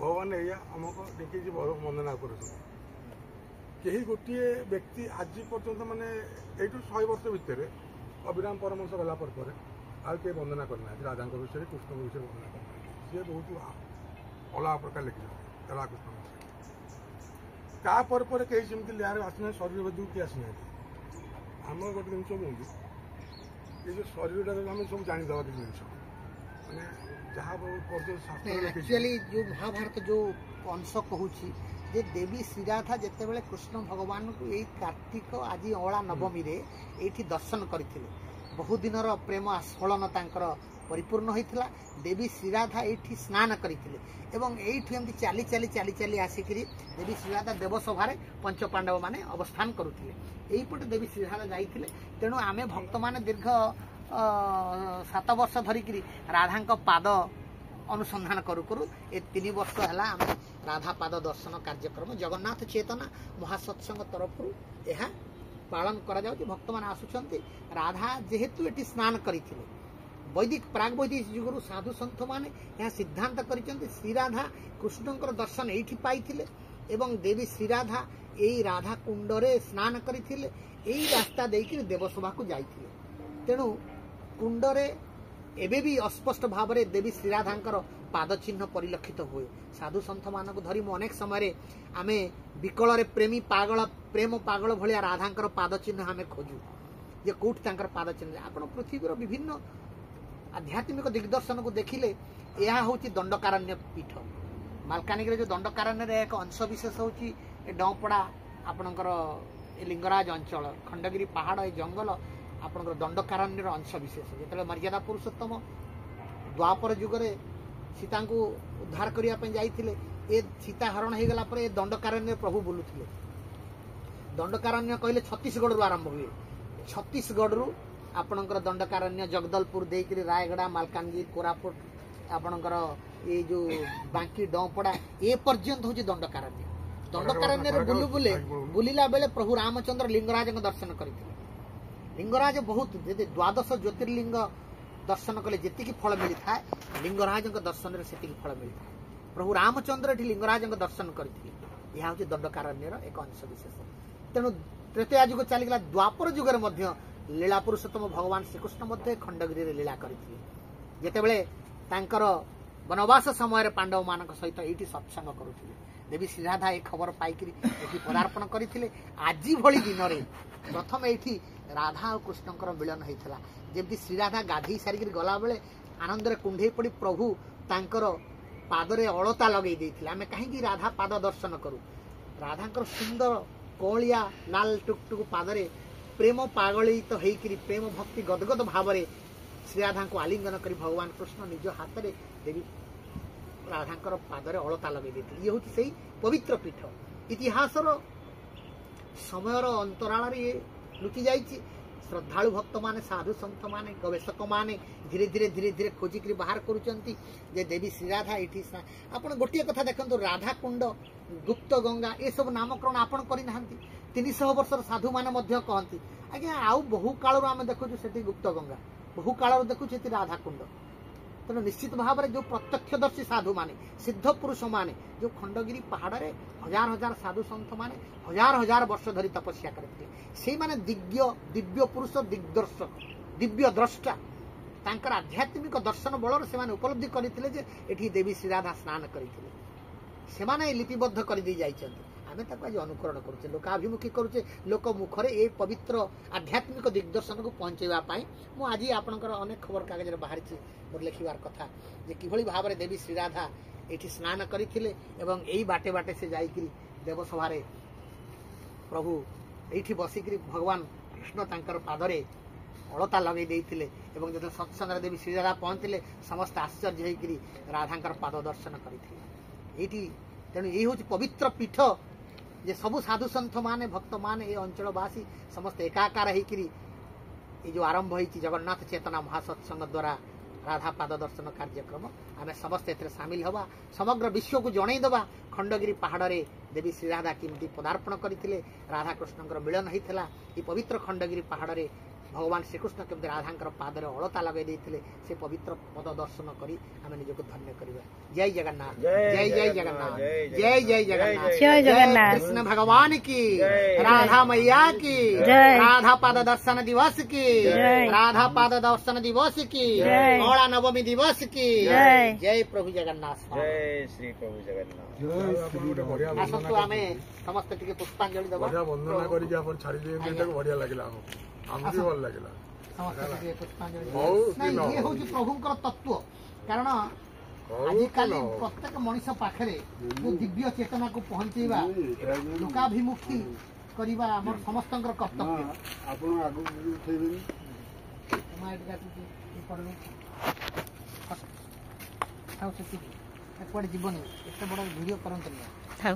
भगवान या आमको देखिए वंदना कर कहीं गोटे व्यक्ति आज पर्यंत माने 100 वर्ष भितर अविराम परमहंस गला पर आज के वंदना करना राधा विषय कृष्ण विषय वंदना करना सी बहुत अलग प्रकार लिखिं राधा कृष्ण तापर कहीं सेमती लिहार आसना शरीर वेदक किए आसना आम गोटे जिन कहूँ ये जो शरीर आम सब जानीदे किसी जिन मैंने जहाँ एक्चुअली जो महाभारत जो अंश कहूँ जे देवी श्रीराधा जिते बड़े कृष्ण भगवान को यही कार्तिक आज अला नवमी रे ये दर्शन करते बहु दिन प्रेम आस्फलन परिपूर्ण होता देवी श्रीराधा ये स्नान करते एमती चली चली चली चली आसिक देवी श्रीराधा देवसभा पंच पांडव माने अवस्थान करुले यहीपटे देवी श्रीराधा जाइए तेणु आम भक्त मान दीर्घ 7 वर्ष धरिक राधा पाद अनुसंधान करू करू ए 3 वर्ष है आम राधा पाद दर्शन कार्यक्रम जगन्नाथ चेतना महासत्संग तरफ यह पालन करा जाउछि। भक्त मान आसुछंती राधा जेहेतु एटी स्नान करथिले वैदिक प्राग वैदिक जुगरु साधु संत माने यह सिद्धांत करिसंती श्रीराधा कृष्णकर दर्शन एठी पाइथिले एवं देवी श्रीराधा एई राधा कुंडरे स्नान करथिले एई रास्ता देकी देवसभा को जाइथिले तेणु कुंडरे एबे भी अस्पष्ट भाव में देवी श्रीराधांकर पाद चिन्ह परिलक्षित हुए साधु सन्थ मान धरी अनेक समय आम विकल प्रेमी पागल प्रेम पागल भाया राधांकर पाद चिन्ह आम खोजु जे कौट पाद चिन्ह आप पृथ्वीर विभिन्न आध्यात्मिक दिग्दर्शन को देखिले यह हूँ दंडकारण्य पीठ मालकानगिरी जो दंडकारण्य एक अंश विशेष हूँ डपड़ा आपणकर लिंगराज अंचल खंडगिरी पहाड़ ए जंगल आपणकर दंडकारण्य अंश विशेष जो मर्यादा पुरुषोत्तम द्वापर जुगरे सीता को उद्धार करने जाइए ए सीता हरण हो गला पर दंडकारण्य प्रभु बुलुले दंडकारण्य कहले छत्तीसगढ़ आरंभ हुए छत्तीसगढ़ आपणकर दंडकारण्य जगदलपुर देकर रायगड़ा मालकानगिरी कोरापुट आपणकर ये जो बांकी डपड़ा ए पर्यंत हूँ दंडकारण्य दंडकारण्य बुलु बुले बुलिला बेले प्रभु रामचंद्र लिंगराज दर्शन करते लिंगराज बहुत द्वादश ज्योतिर्लिंग दर्शन कले जी फल मिलता है लिंगराज दर्शन से फल मिलता है प्रभु रामचंद्र ये लिंगराज दर्शन करते यह हूँ दंडकारण्यर एक अंश विशेष तेणु त्रेतया जुग चलीगला द्वापर जुगर लीला पुरुषोत्तम भगवान श्रीकृष्ण खंडगिरी लीला करते जितेबले वनवास समय पांडव मान सहित ये सत्संग करुले देवी श्रीराधा ये खबर पाइक पदार्पण करते आज भली दिन में प्रथम ये राधा और कृष्णकर मिलन होता जमी श्रीराधा गाधई सारिक गला बेले आनंद कुंडे पड़ी प्रभु तांकर पादरे अलता लगे देते आम कहीं राधा पाद दर्शन करूँ राधांकर सुंदर कौलिया लाल टुकटुक पादरे प्रेम पागलित तो होकर प्रेम भक्ति गदगद भाव श्रीराधा को आलिंगन कर भगवान कृष्ण निज हाथ में देवी राधांकर पादरे अलता लगे देते ये हूँ से पवित्र पीठ इतिहास समय अंतराल लुचि जाइए श्रद्धालु भक्त माने साधु संत माने गवेषक माने धीरे धीरे धीरे धीरे खोजिक बाहर करुँच देवी श्रीराधा ये आप गोटे कथा देखो राधा कुंड गुप्त गंगा ये सब नामकरण आपन करना 300 वर्षर साधु माने कहती आज्ञा आउ बहु काल आम देखु से गुप्त गंगा बहु काल देखु राधा कुंड तेणु निश्चित भाव में जो प्रत्यक्षदर्शी साधु माने सिद्ध पुरुष माने जो खंडगिरी पहाड़ रे हजार हजार साधु संत माने हजार हजार वर्ष धरी तपस्या करते से माने दिव्य पुरुष दिग्दर्शक दिव्य द्रष्टा तांकर आध्यात्मिक दर्शन बल से उपलब्धि करते एठी देवी श्रीराधा स्नान करते से लिपिबद्ध कर दी जाइछन्ति आमे ताको आज अनुकरण करुचे लोकाभिमुखी करुचे लोक मुखरे ए पवित्र आध्यात्मिक दिग्दर्शन को पहुंचेवा पाई मु आज आपनकर अनेक खबर कागज रे बाहर छी मोर लिखिबार कथा जे किभली भाव रे देवी श्रीराधा एठी स्नान करिथिले एवं एई बाटे बाटे से जाईकरी देवसभा रे प्रभु एठी बसिकरी भगवान कृष्ण तांकर पादरे अलता लगे देइथिले एवं जब सत्संग देवी श्रीराधा पहुंचले समस्त आश्चर्य होइकरी राधांकर पाद दर्शन करिथिले एठी तेणु ये हूँ पवित्र पीठ जे सबु साधु सन्थ माने भक्त माने ये अंचलवासी समस्त एकाकार होकर ये जो आरंभ होती जगन्नाथ चेतना महासत्संग द्वारा राधा पाद दर्शन कार्यक्रम आम समस्त ए सामिल हवा समग्र विश्व को जनईदवा खंडगिरी पहाड़ रे देवी श्रीराधा केमती पदार्पण करते राधा कृष्ण मिलन होता ये पवित्र खंडगिरी पहाड़ रे भगवान श्रीकृष्ण केमती राधा पादर अलता लगे देते से पवित्र पद दर्शन करी आम निजक धन्य करवा। जय जगन्नाथ, जय जय जगन्नाथ, जय जय जगन्नाथ, जय जगन्नाथ। कृष्ण भगवान की, राधा मैया की, राधा पाद दर्शन दिवस की, राधा पाद दर्शन दिवस की, औड़ा नवमी दिवस की, जय प्रभु जगन्नाथ। जय श्री प्रभु जगन्नाथ। आसतु आम समस्त टिके पुष्पांजलि देव। बढ़िया वंदना करके आप छाड़ी दिए बढ़िया लगे आमको भी भल लगे। समस्त टिके पुष्पांजलि बहुत नहीं दिन ये हूँ प्रभुंकर तत्व कारण आजिकाल प्रत्येक मनीष पाखे जो दिव्य चेतना को पहुंचेवा लोकाभिमुखी करवा आमर समस्त कर्तव्य। कुआडे जीवन एत बड़ भिडियो करते।